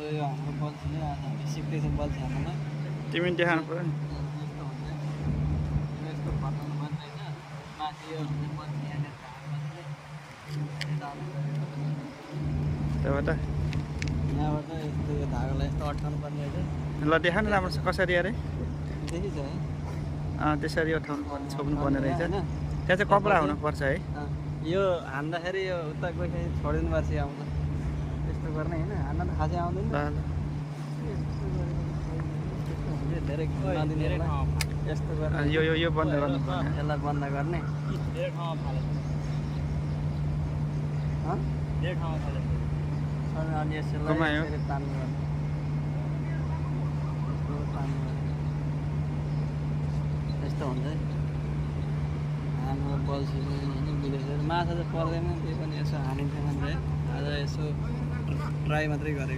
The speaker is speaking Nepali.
यो हाम्रो बल्छीले आज हामी सिक्दैछौँ बल्छी हाल्नमा। तिमी देखाउनु पर्यो नि। यस्तो हुन्छ यस्तो फर्काउनु पर्ने होइन माथि यो हुन्छ बल्छी यहाँनिर त्यहाँबाट यहाँबाट यस्तो यो धागोलाई यस्तो अड्काउनु पर्ने रहेछ। ल देखा न राम्रो छ कसरी अरे देखिन्छ है त्यसरी उठाउनु पर्ने छोप्नु पर्ने रहेछ। होइन त्यहाँ चाहिँ कपडा हुनुपर्छ है। यो हान्दाखेरि यो उता गएपछि छोडिदिनु पर्छ आउँछ यस्तो गर्ने होइन हान्न त खासै आउँदैन ल ल धेरै नदिने यस्तो गर्ने यो बन्द गर्नु पर्ने। यसलाई बन्द गर्ने अनि घुमायो। यसलाई तान्नु पर्ने यस्तो हुन्छ है हाम्रो बल्छी पनि होइन विदेश माछा चाहिँ पर्दैन त्यही पनि यसो हानिन्छ मात्रै आज यसो ट्राई मात्रै गरेको।